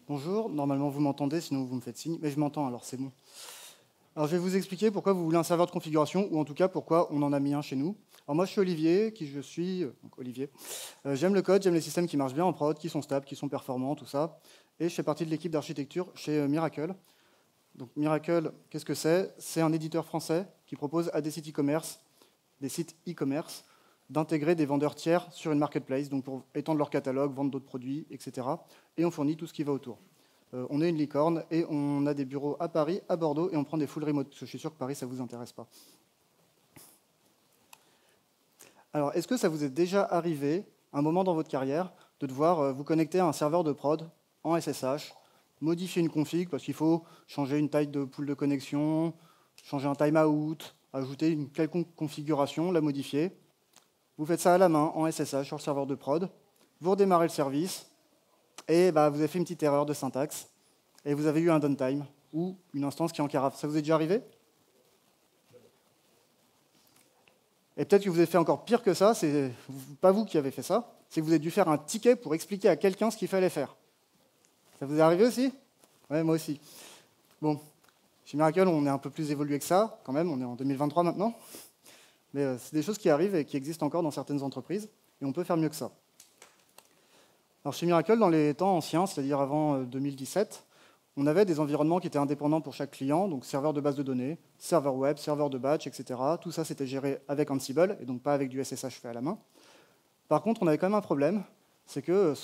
Bonjour, normalement vous m'entendez, sinon vous me faites signe, mais je m'entends alors c'est bon. Alors je vais vous expliquer pourquoi vous voulez un serveur de configuration, ou en tout cas pourquoi on en a mis un chez nous. Alors moi je suis Olivier, qui je suis, donc Olivier. J'aime le code, j'aime les systèmes qui marchent bien en prod, qui sont stables, qui sont performants, tout ça. Et je fais partie de l'équipe d'architecture chez Miracle. Donc Miracle, qu'est-ce que c'est? C'est un éditeur français qui propose à des sites e-commerce, d'intégrer des vendeurs tiers sur une marketplace, donc pour étendre leur catalogue, vendre d'autres produits, etc. Et on fournit tout ce qui va autour. On est une licorne et on a des bureaux à Paris, à Bordeaux, et on prend des full remote, parce que je suis sûr que Paris, ça ne vous intéresse pas. Alors, est-ce que ça vous est déjà arrivé, un moment dans votre carrière, de devoir vous connecter à un serveur de prod en SSH, modifier une config, parce qu'il faut changer une taille de pool de connexion, changer un timeout, ajouter une quelconque configuration, la modifier. Vous faites ça à la main, en SSH, sur le serveur de prod. Vous redémarrez le service, et vous avez fait une petite erreur de syntaxe, et vous avez eu un downtime, ou une instance qui est en carafe. Ça vous est déjà arrivé? Et peut-être que vous avez fait encore pire que ça, c'est pas vous qui avez fait ça, c'est que vous avez dû faire un ticket pour expliquer à quelqu'un ce qu'il fallait faire. Ça vous est arrivé aussi? Ouais, moi aussi. Bon, chez Miracle, on est un peu plus évolué que ça, quand même, on est en 2023 maintenant. Mais c'est des choses qui arrivent et qui existent encore dans certaines entreprises, et on peut faire mieux que ça. Alors chez Miracle, dans les temps anciens, c'est-à-dire avant 2017, on avait des environnements qui étaient indépendants pour chaque client, donc serveur de base de données, serveur web, serveur de batch, etc. Tout ça, c'était géré avec Ansible, et donc pas avec du SSH fait à la main. Par contre, on avait quand même un problème, c'est que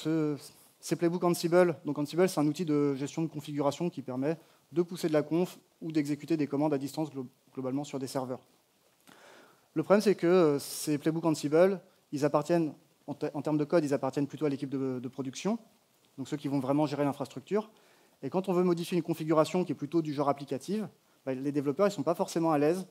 ces playbooks Ansible, donc Ansible, c'est un outil de gestion de configuration qui permet de pousser de la conf ou d'exécuter des commandes à distance globalement sur des serveurs. Le problème, c'est que ces playbooks Ansible, ils appartiennent, en termes de code, ils appartiennent plutôt à l'équipe de production, donc ceux qui vont vraiment gérer l'infrastructure. Et quand on veut modifier une configuration qui est plutôt du genre applicative, les développeurs ne sont pas forcément à l'aise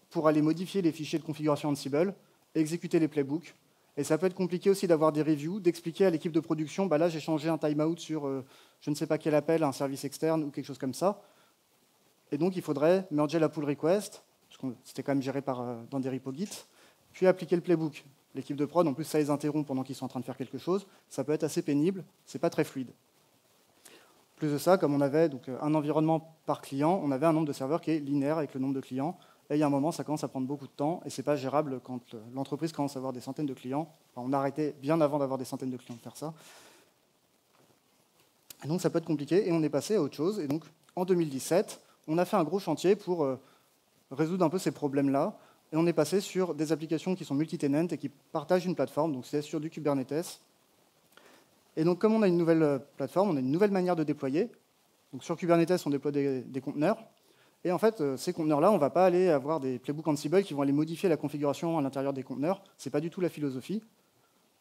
pour aller modifier les fichiers de configuration Ansible, exécuter les playbooks. Et ça peut être compliqué aussi d'avoir des reviews, d'expliquer à l'équipe de production, là j'ai changé un timeout sur je ne sais pas quel appel, un service externe ou quelque chose comme ça. Et donc il faudrait merger la pull request, parce que c'était quand même géré dans des repos Git, puis appliquer le playbook. L'équipe de prod, en plus, ça les interrompt pendant qu'ils sont en train de faire quelque chose. Ça peut être assez pénible, c'est pas très fluide. Plus de ça, comme on avait donc, un environnement par client, on avait un nombre de serveurs qui est linéaire avec le nombre de clients. Et il y a un moment, ça commence à prendre beaucoup de temps, et c'est pas gérable quand l'entreprise commence à avoir des centaines de clients. Enfin, on a arrêté bien avant d'avoir des centaines de clients de faire ça. Et donc ça peut être compliqué, et on est passé à autre chose. Et donc en 2017, on a fait un gros chantier pour résoudre un peu ces problèmes-là. Et on est passé sur des applications qui sont multi-tenant et qui partagent une plateforme, donc c'est sur du Kubernetes. Et donc comme on a une nouvelle plateforme, on a une nouvelle manière de déployer. Donc sur Kubernetes, on déploie des conteneurs. Et en fait, ces conteneurs-là, on ne va pas aller avoir des playbooks Ansible qui vont aller modifier la configuration à l'intérieur des conteneurs. Ce n'est pas du tout la philosophie.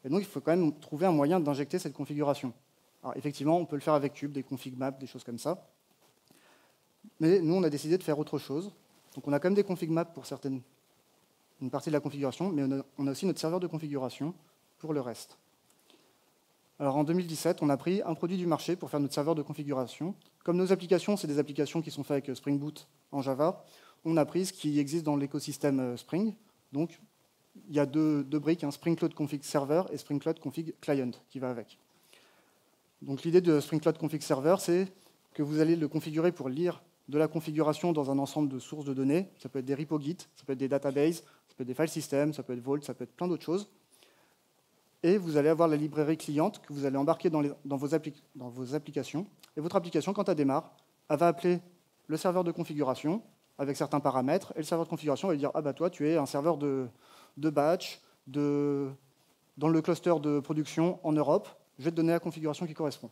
Et donc il faut quand même trouver un moyen d'injecter cette configuration. Alors effectivement, on peut le faire avec Kube, des config maps, des choses comme ça. Mais nous, on a décidé de faire autre chose. Donc on a quand même des config maps pour une partie de la configuration, mais on a aussi notre serveur de configuration pour le reste. Alors en 2017, on a pris un produit du marché pour faire notre serveur de configuration. Comme nos applications, c'est des applications qui sont faites avec Spring Boot en Java, on a pris ce qui existe dans l'écosystème Spring. Donc il y a deux briques, Spring Cloud Config Server et Spring Cloud Config Client qui va avec. Donc l'idée de Spring Cloud Config Server, c'est que vous allez le configurer pour lire de la configuration dans un ensemble de sources de données. Ça peut être des repos Git, ça peut être des databases, ça peut être des file systems, ça peut être Vault, ça peut être plein d'autres choses. Et vous allez avoir la librairie cliente que vous allez embarquer dans vos applications. Et votre application, quand elle démarre, elle va appeler le serveur de configuration avec certains paramètres. Et le serveur de configuration va lui dire « Ah bah toi, tu es un serveur de batch dans le cluster de production en Europe. Je vais te donner la configuration qui correspond. »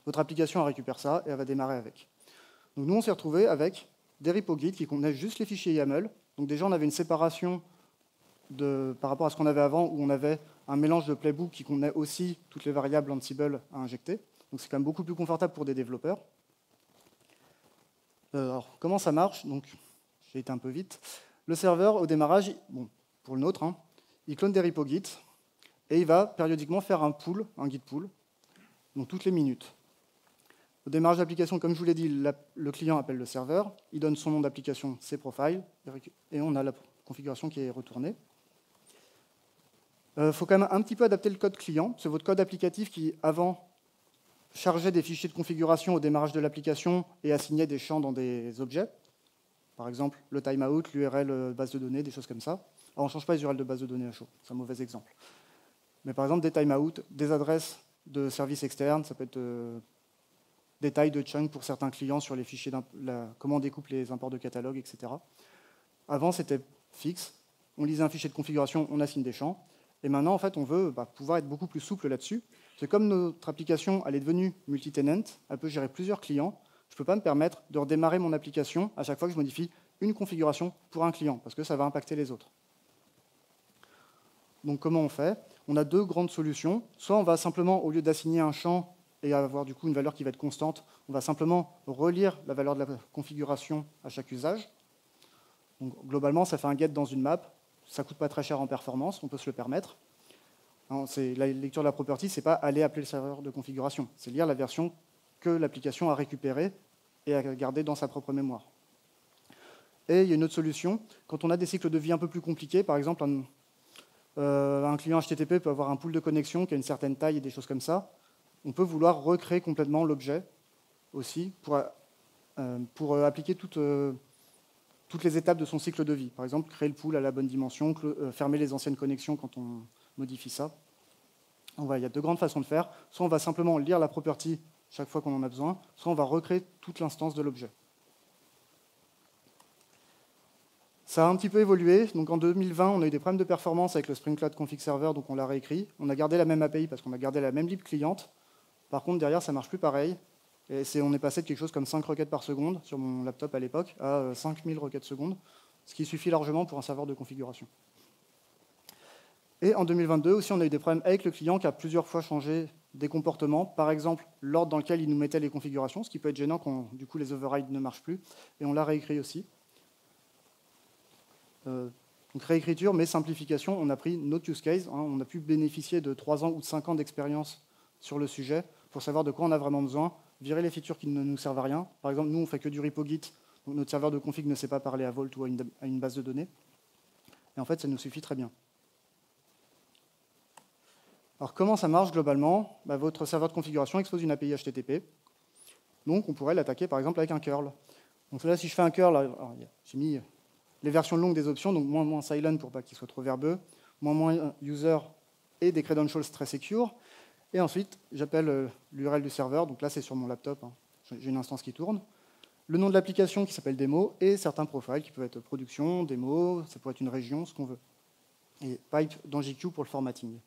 Votre application elle récupère ça et elle va démarrer avec. Donc nous, on s'est retrouvés avec des repos Git qui contenaient juste les fichiers YAML. Donc déjà, on avait une séparation par rapport à ce qu'on avait avant, où on avait un mélange de playbook qui contenait aussi toutes les variables Ansible à injecter. Donc c'est quand même beaucoup plus confortable pour des développeurs. Alors, comment ça marche? Donc, j'ai été un peu vite. Le serveur, au démarrage, pour le nôtre, il clone des repos Git et il va périodiquement faire un pull, un Git pull, donc toutes les minutes. Au démarrage d'application, comme je vous l'ai dit, le client appelle le serveur, il donne son nom d'application, ses profiles, et on a la configuration qui est retournée. Il faut quand même un petit peu adapter le code client. C'est votre code applicatif qui, avant chargeait des fichiers de configuration au démarrage de l'application et assignait des champs dans des objets. Par exemple, le timeout, l'URL base de données, des choses comme ça. Alors, on ne change pas les URL de base de données à chaud, c'est un mauvais exemple. Mais par exemple, des timeouts, des adresses de services externes, ça peut être des tailles de chunk pour certains clients sur les fichiers, comment on découpe les imports de catalogue, etc. Avant, c'était fixe. On lisait un fichier de configuration, on assigne des champs. Et maintenant, en fait, on veut pouvoir être beaucoup plus souple là-dessus. C'est comme notre application, elle est devenue multi-tenant, elle peut gérer plusieurs clients. Je ne peux pas me permettre de redémarrer mon application à chaque fois que je modifie une configuration pour un client, parce que ça va impacter les autres. Donc comment on fait? On a deux grandes solutions. Soit on va simplement, au lieu d'assigner un champ et avoir du coup une valeur qui va être constante, on va simplement relire la valeur de la configuration à chaque usage. Donc, globalement, ça fait un get dans une map. Ça ne coûte pas très cher en performance, on peut se le permettre. La lecture de la property, ce n'est pas aller appeler le serveur de configuration, c'est lire la version que l'application a récupérée et a gardée dans sa propre mémoire. Et il y a une autre solution, quand on a des cycles de vie un peu plus compliqués, par exemple, un client HTTP peut avoir un pool de connexion qui a une certaine taille et des choses comme ça, on peut vouloir recréer complètement l'objet aussi pour appliquer toutes les étapes de son cycle de vie. Par exemple, créer le pool à la bonne dimension, fermer les anciennes connexions quand on modifie ça. Donc, il y a deux grandes façons de faire. Soit on va simplement lire la property chaque fois qu'on en a besoin, soit on va recréer toute l'instance de l'objet. Ça a un petit peu évolué. Donc en 2020, on a eu des problèmes de performance avec le Spring Cloud Config Server, donc on l'a réécrit. On a gardé la même API parce qu'on a gardé la même lib cliente. Par contre, derrière, ça ne marche plus pareil. Et on est passé de quelque chose comme 5 requêtes par seconde sur mon laptop à l'époque à 5000 requêtes seconde, ce qui suffit largement pour un serveur de configuration. Et en 2022 aussi, on a eu des problèmes avec le client qui a plusieurs fois changé des comportements. Par exemple, l'ordre dans lequel il nous mettait les configurations, ce qui peut être gênant quand du coup les overrides ne marchent plus. Et on l'a réécrit aussi. Donc réécriture, mais simplification, on a pris notre use case. On a pu bénéficier de 3 ans ou de 5 ans d'expérience sur le sujet pour savoir de quoi on a vraiment besoin, virer les features qui ne nous servent à rien. Par exemple, nous, on fait que du repo Git, donc notre serveur de config ne sait pas parler à Vault ou à une base de données. Et en fait, ça nous suffit très bien. Alors, comment ça marche globalement? Votre serveur de configuration expose une API HTTP. Donc, on pourrait l'attaquer, par exemple, avec un curl. Donc là, si je fais un curl, j'ai mis les versions longues des options, donc moins silent pour pas qu'il soit trop verbeux, moins user et des credentials très secure. Et ensuite, j'appelle l'URL du serveur. Donc là, c'est sur mon laptop. J'ai une instance qui tourne. Le nom de l'application qui s'appelle démo et certains profiles qui peuvent être production, démo, ça pourrait être une région, ce qu'on veut. Et pipe dans JQ pour le formatting.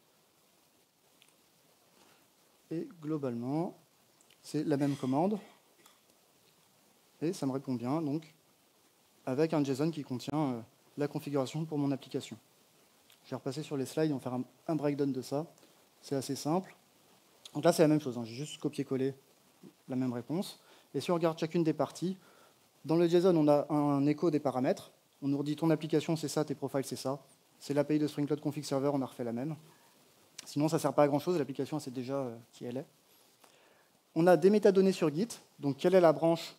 Et globalement, c'est la même commande. Et ça me répond bien, donc, avec un JSON qui contient la configuration pour mon application. Je vais repasser sur les slides, on va faire un breakdown de ça. C'est assez simple. Donc là, c'est la même chose. J'ai juste copié-collé la même réponse. Et si on regarde chacune des parties, dans le JSON, on a un écho des paramètres. On nous redit ton application, c'est ça, tes profiles, c'est ça. C'est l'API de Spring Cloud Config Server, on a refait la même. Sinon, ça ne sert pas à grand-chose, l'application sait déjà qui elle est. On a des métadonnées sur Git, donc quelle est la branche,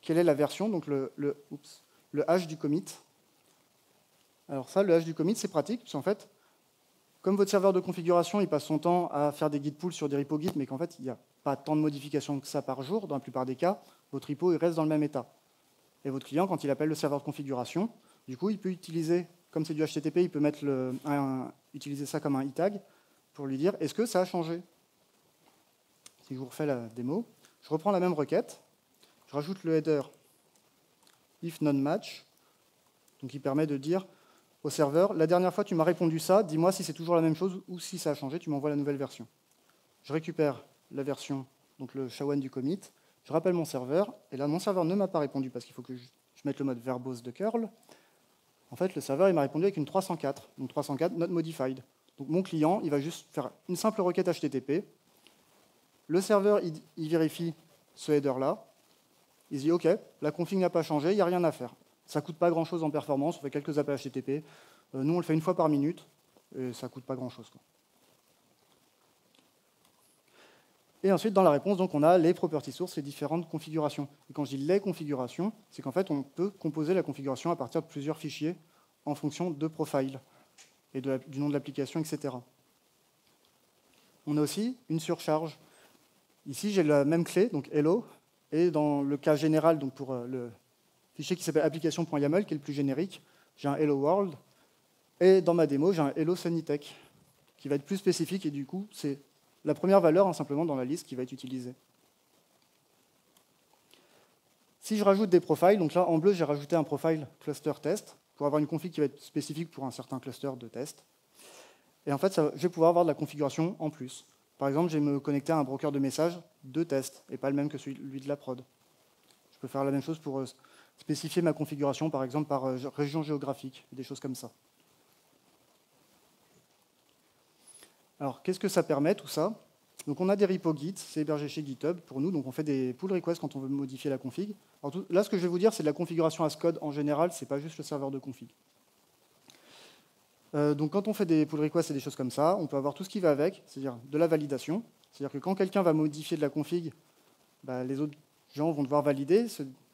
quelle est la version, donc le hash du commit. Alors ça, le hash du commit, c'est pratique, parce qu'en fait, comme votre serveur de configuration, il passe son temps à faire des git pulls sur des repos Git, mais qu'en fait, il n'y a pas tant de modifications que ça par jour, dans la plupart des cas, votre repo il reste dans le même état. Et votre client, quand il appelle le serveur de configuration, du coup, il peut utiliser, comme c'est du HTTP, il peut utiliser ça comme un e-tag pour lui dire « Est-ce que ça a changé ?» Si je vous refais la démo, je reprends la même requête, je rajoute le header if non match, donc il permet de dire au serveur, la dernière fois tu m'as répondu ça, dis-moi si c'est toujours la même chose ou si ça a changé, tu m'envoies la nouvelle version. Je récupère la version, donc le SHA-1 du commit, je rappelle mon serveur, et là mon serveur ne m'a pas répondu parce qu'il faut que je mette le mode verbose de curl. En fait, le serveur il m'a répondu avec une 304, donc 304 not modified. Donc mon client, il va juste faire une simple requête HTTP. Le serveur, il vérifie ce header-là. Il se dit, OK, la config n'a pas changé, il n'y a rien à faire. Ça ne coûte pas grand-chose en performance, on fait quelques appels HTTP. Nous, on le fait une fois par minute, et ça ne coûte pas grand-chose. Et ensuite, dans la réponse, donc, on a les property sources, les différentes configurations. Et quand je dis les configurations, c'est qu'en fait, on peut composer la configuration à partir de plusieurs fichiers en fonction de profile et du nom de l'application, etc. On a aussi une surcharge. Ici, j'ai la même clé, donc hello, et dans le cas général, donc pour le fichier qui s'appelle application.yaml, qui est le plus générique, j'ai un hello world, et dans ma démo, j'ai un hello Sunnytech, qui va être plus spécifique, et du coup, c'est la première valeur, simplement, dans la liste qui va être utilisée. Si je rajoute des profiles, donc là, en bleu, j'ai rajouté un profile cluster test, pour avoir une config qui va être spécifique pour un certain cluster de test. Et en fait, je vais pouvoir avoir de la configuration en plus. Par exemple, je vais me connecter à un broker de messages de test, et pas le même que celui de la prod. Je peux faire la même chose pour spécifier ma configuration, par exemple, par région géographique, des choses comme ça. Alors, qu'est-ce que ça permet, tout ça? Donc, on a des repos Git, c'est hébergé chez GitHub pour nous, donc on fait des pull requests quand on veut modifier la config. Alors, là, ce que je vais vous dire, c'est de la configuration as code en général, ce n'est pas juste le serveur de config. Donc, quand on fait des pull requests et des choses comme ça, on peut avoir tout ce qui va avec, c'est-à-dire de la validation. C'est-à-dire que quand quelqu'un va modifier de la config, les autres gens vont devoir valider,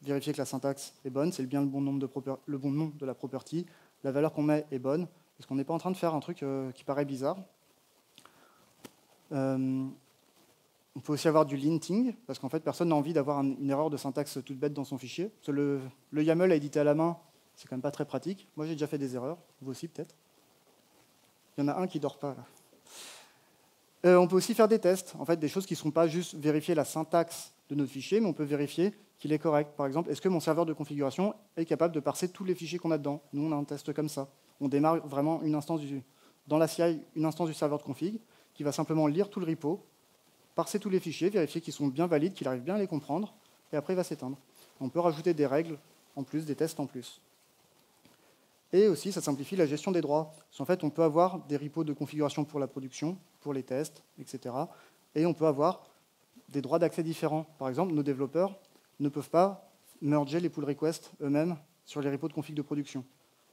vérifier que la syntaxe est bonne, c'est bien le bon nom de la property, la valeur qu'on met est bonne, parce qu'on n'est pas en train de faire un truc qui paraît bizarre. On peut aussi avoir du linting, parce qu'en fait, personne n'a envie d'avoir une erreur de syntaxe toute bête dans son fichier. Parce que le YAML à éditer à la main, c'est quand même pas très pratique. Moi, j'ai déjà fait des erreurs, vous aussi peut-être. Il y en a un qui ne dort pas, là. On peut aussi faire des tests, en fait, des choses qui ne sont pas juste vérifier la syntaxe de notre fichier, mais on peut vérifier qu'il est correct. Par exemple, est-ce que mon serveur de configuration est capable de parser tous les fichiers qu'on a dedans? Nous, on a un test comme ça. On démarre vraiment dans la CI une instance du serveur de config qui va simplement lire tout le repo, parser tous les fichiers, vérifier qu'ils sont bien valides, qu'il arrive bien à les comprendre, et après il va s'éteindre. On peut rajouter des règles en plus, des tests en plus. Et aussi, ça simplifie la gestion des droits. Parce qu'en fait, on peut avoir des repos de configuration pour la production, pour les tests, etc. Et on peut avoir des droits d'accès différents. Par exemple, nos développeurs ne peuvent pas merger les pull requests eux-mêmes sur les repos de config de production.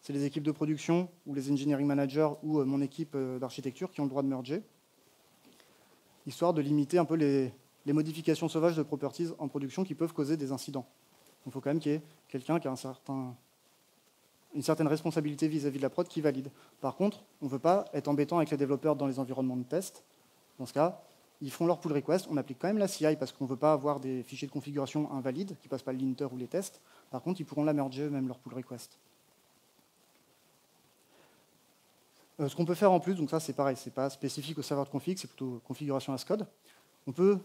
C'est les équipes de production, ou les engineering managers, ou mon équipe d'architecture qui ont le droit de merger, histoire de limiter un peu les modifications sauvages de properties en production qui peuvent causer des incidents. Il faut quand même qu'il y ait quelqu'un qui a une certaine responsabilité vis-à-vis de la prod qui valide. Par contre, on ne veut pas être embêtant avec les développeurs dans les environnements de test. Dans ce cas, ils font leur pull request, on applique quand même la CI parce qu'on ne veut pas avoir des fichiers de configuration invalides qui ne passent pas le linter ou les tests. Par contre, ils pourront la merger eux-mêmes leur pull request. Ce qu'on peut faire en plus, donc ça c'est pareil, c'est pas spécifique au serveur de config, c'est plutôt configuration as code. On peut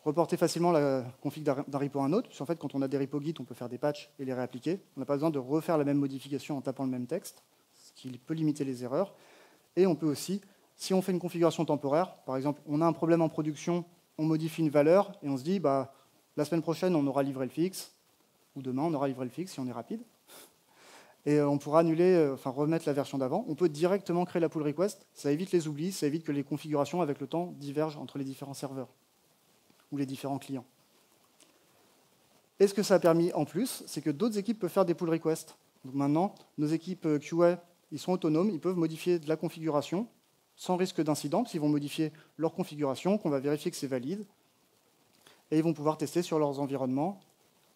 reporter facilement la config d'un repo à un autre, puisqu'en fait quand on a des repos Git, on peut faire des patchs et les réappliquer. On n'a pas besoin de refaire la même modification en tapant le même texte, ce qui peut limiter les erreurs. Et on peut aussi, si on fait une configuration temporaire, par exemple on a un problème en production, on modifie une valeur et on se dit la semaine prochaine on aura livré le fixe, ou demain on aura livré le fixe si on est rapide. Et on pourra remettre la version d'avant. On peut directement créer la pull request. Ça évite les oublis, ça évite que les configurations, avec le temps, divergent entre les différents serveurs ou les différents clients. Et ce que ça a permis en plus, c'est que d'autres équipes peuvent faire des pull requests. Donc maintenant, nos équipes QA, ils sont autonomes, ils peuvent modifier de la configuration sans risque d'incident, parce qu'ils vont modifier leur configuration, qu'on va vérifier que c'est valide, et ils vont pouvoir tester sur leurs environnements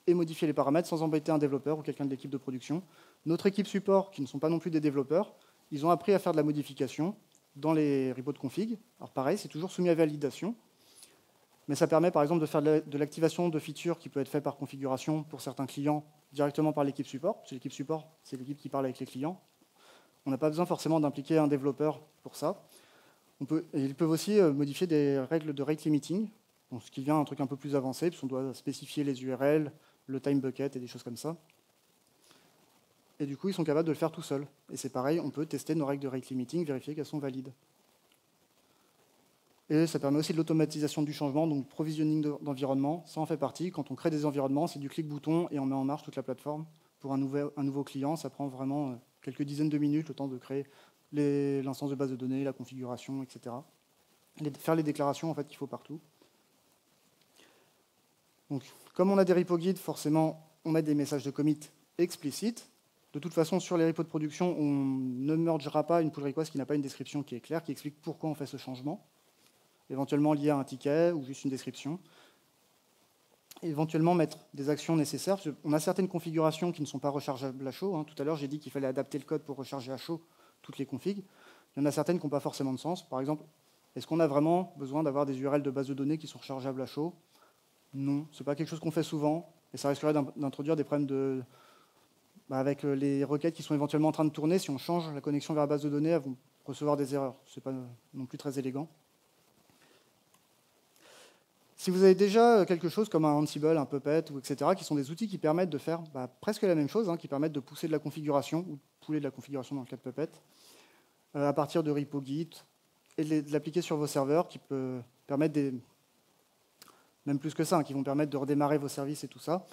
et modifier les paramètres sans embêter un développeur ou quelqu'un de l'équipe de production. Notre équipe support, qui ne sont pas non plus des développeurs, ils ont appris à faire de la modification dans les repos de config. Alors pareil, c'est toujours soumis à validation, mais ça permet par exemple de faire de l'activation de features qui peut être fait par configuration pour certains clients directement par l'équipe support. Parce que l'équipe support, c'est l'équipe qui parle avec les clients. On n'a pas besoin forcément d'impliquer un développeur pour ça. Ils peuvent aussi modifier des règles de rate limiting, donc ce qui vient un truc un peu plus avancé, puisqu'on doit spécifier les URL, le time bucket et des choses comme ça. Et du coup, ils sont capables de le faire tout seuls. Et c'est pareil, on peut tester nos règles de rate limiting, vérifier qu'elles sont valides. Et ça permet aussi de l'automatisation du changement, donc provisioning d'environnement. Ça en fait partie. Quand on crée des environnements, c'est du clic-bouton et on met en marche toute la plateforme. Pour un nouveau client, ça prend vraiment quelques dizaines de minutes, le temps de créer l'instance de base de données, la configuration, etc. Faire les déclarations en fait, qu'il faut partout. Donc, comme on a des repos guides, forcément, on met des messages de commit explicites. De toute façon, sur les repos de production, on ne mergera pas une pull request qui n'a pas une description qui est claire, qui explique pourquoi on fait ce changement, éventuellement lié à un ticket ou juste une description. Éventuellement, mettre des actions nécessaires. On a certaines configurations qui ne sont pas rechargeables à chaud. Tout à l'heure, j'ai dit qu'il fallait adapter le code pour recharger à chaud toutes les configs. Il y en a certaines qui n'ont pas forcément de sens. Par exemple, Est-ce qu'on a vraiment besoin d'avoir des URL de base de données qui sont rechargeables à chaud? Non, ce n'est pas quelque chose qu'on fait souvent, et ça risquerait d'introduire des problèmes avec les requêtes qui sont éventuellement en train de tourner. Si on change la connexion vers la base de données, elles vont recevoir des erreurs. Ce n'est pas non plus très élégant. Si vous avez déjà quelque chose comme un Ansible, un Puppet, etc., qui sont des outils qui permettent de faire presque la même chose, qui permettent de pousser de la configuration, ou de pouler de la configuration dans le cas de Puppet, à partir de repo Git, et de l'appliquer sur vos serveurs, qui peut permettre même plus que ça, qui vont permettre de redémarrer vos services et tout ça,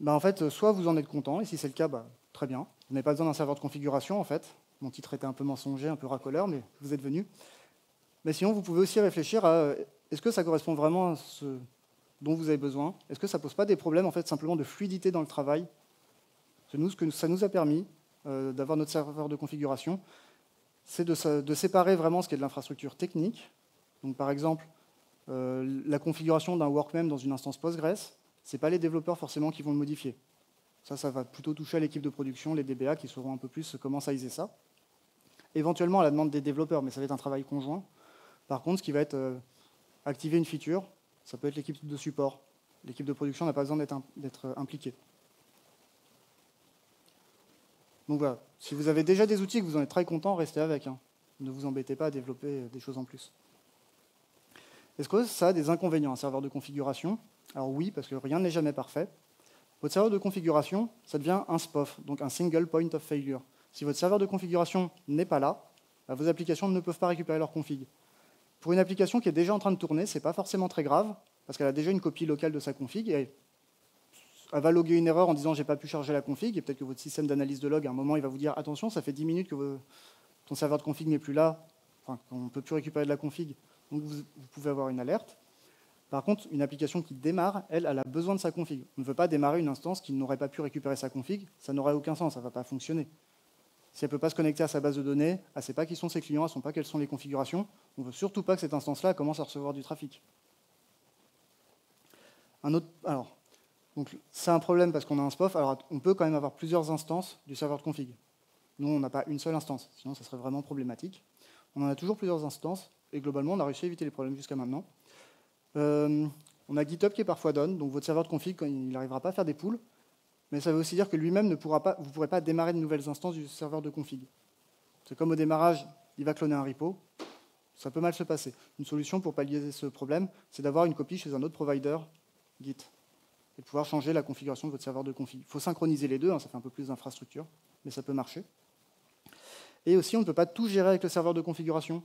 en fait, soit vous en êtes content, et si c'est le cas, très bien. Vous n'avez pas besoin d'un serveur de configuration, en fait. Mon titre était un peu mensonger, un peu racoleur, mais vous êtes venu. Mais sinon, vous pouvez aussi réfléchir à est-ce que ça correspond vraiment à ce dont vous avez besoin? Est-ce que ça ne pose pas des problèmes, en fait, simplement de fluidité dans le travail? Ce que ça nous a permis d'avoir notre serveur de configuration, c'est de séparer vraiment ce qui est de l'infrastructure technique. Donc, par exemple, la configuration d'un workmem dans une instance Postgres, ce n'est pas les développeurs forcément qui vont le modifier. Ça va plutôt toucher à l'équipe de production, les DBA, qui sauront un peu plus comment sizer ça. Éventuellement à la demande des développeurs, mais ça va être un travail conjoint. Par contre, ce qui va être activer une feature, ça peut être l'équipe de support. L'équipe de production n'a pas besoin d'être impliquée. Donc voilà, si vous avez déjà des outils et que vous en êtes très content, restez avec. Ne vous embêtez pas à développer des choses en plus. Est-ce que ça a des inconvénients, un serveur de configuration? Alors oui, parce que rien n'est jamais parfait. Votre serveur de configuration, ça devient un SPOF, donc un Single Point of Failure. Si votre serveur de configuration n'est pas là, vos applications ne peuvent pas récupérer leur config. Pour une application qui est déjà en train de tourner, ce n'est pas forcément très grave, parce qu'elle a déjà une copie locale de sa config, et elle va loguer une erreur en disant « j'ai pas pu charger la config », et peut-être que votre système d'analyse de log, à un moment, il va vous dire « attention, ça fait 10 minutes que ton serveur de config n'est plus là, enfin, qu'on ne peut plus récupérer de la config ». Donc vous pouvez avoir une alerte. Par contre, une application qui démarre, elle a besoin de sa config. On ne veut pas démarrer une instance qui n'aurait pas pu récupérer sa config, ça n'aurait aucun sens, ça ne va pas fonctionner. Si elle ne peut pas se connecter à sa base de données, elle ne sait pas qui sont ses clients, elle ne sait pas quelles sont les configurations, on ne veut surtout pas que cette instance-là commence à recevoir du trafic. C'est un problème parce qu'on a un SPOF, alors on peut quand même avoir plusieurs instances du serveur de config. Nous, on n'a pas une seule instance, sinon ça serait vraiment problématique. On en a toujours plusieurs instances, et globalement, on a réussi à éviter les problèmes jusqu'à maintenant. On a GitHub qui est parfois down, donc votre serveur de config, il n'arrivera pas à faire des pools, mais ça veut aussi dire que lui-même, vous ne pourrez pas démarrer de nouvelles instances du serveur de config. C'est comme au démarrage, il va cloner un repo, ça peut mal se passer. Une solution pour pallier ce problème, c'est d'avoir une copie chez un autre provider Git, et de pouvoir changer la configuration de votre serveur de config. Il faut synchroniser les deux, ça fait un peu plus d'infrastructure, mais ça peut marcher. Et aussi, on ne peut pas tout gérer avec le serveur de configuration.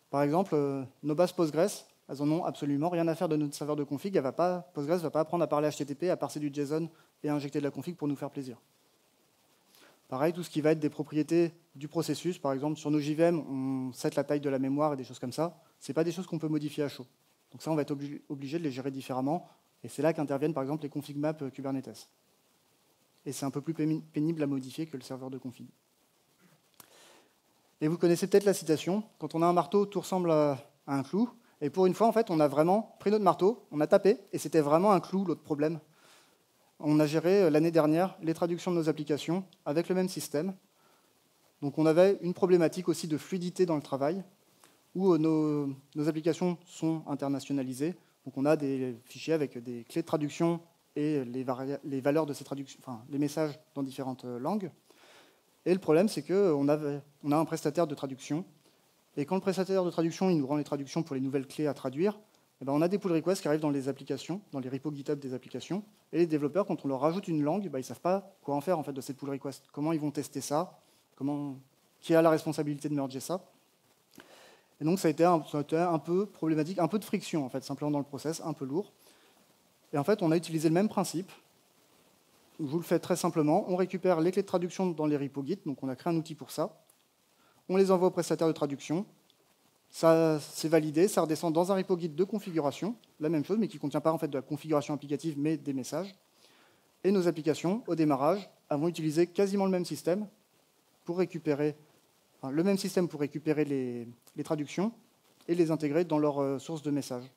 Par exemple, nos bases Postgres, elles n'en ont absolument rien à faire de notre serveur de config. Postgres ne va pas apprendre à parler HTTP, à parser du JSON et à injecter de la config pour nous faire plaisir. Pareil, tout ce qui va être des propriétés du processus, par exemple, sur nos JVM, on set la taille de la mémoire et des choses comme ça. Ce n'est pas des choses qu'on peut modifier à chaud. Donc ça, on va être obligé de les gérer différemment. Et c'est là qu'interviennent, par exemple, les config maps Kubernetes. Et c'est un peu plus pénible à modifier que le serveur de config. Et vous connaissez peut-être la citation, quand on a un marteau, tout ressemble à un clou. Et pour une fois, en fait, on a vraiment pris notre marteau, on a tapé, et c'était vraiment un clou, l'autre problème. On a géré l'année dernière les traductions de nos applications avec le même système. Donc on avait une problématique aussi de fluidité dans le travail, où nos applications sont internationalisées. Donc on a des fichiers avec des clés de traduction et les valeurs de ces traductions, enfin les messages dans différentes langues. Et le problème, c'est qu'on a un prestataire de traduction. Et quand le prestataire de traduction il nous rend les traductions pour les nouvelles clés à traduire, on a des pull requests qui arrivent dans les applications, dans les repos GitHub des applications. Et les développeurs, quand on leur rajoute une langue, ils ne savent pas quoi en faire en fait, de cette pull request. Comment ils vont tester ça? Qui a la responsabilité de merger ça? Et donc ça a été un peu problématique, un peu de friction en fait, simplement dans le process, un peu lourd. Et en fait, on a utilisé le même principe. Je vous le fais très simplement. On récupère les clés de traduction dans les repos Git, donc on a créé un outil pour ça. On les envoie au prestataire de traduction. Ça, c'est validé, ça redescend dans un repo Git de configuration, la même chose, mais qui ne contient pas en fait, de la configuration applicative, mais des messages. Et nos applications, au démarrage, vont utiliser quasiment le même système pour récupérer, les traductions et les intégrer dans leur source de messages,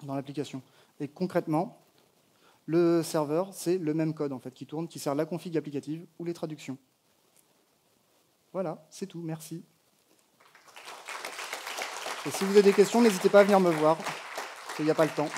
dans l'application. Et concrètement, le serveur, c'est le même code en fait, qui tourne, qui sert la config applicative ou les traductions. Voilà, c'est tout, merci. Et si vous avez des questions, n'hésitez pas à venir me voir, parce qu'il n'y a pas le temps.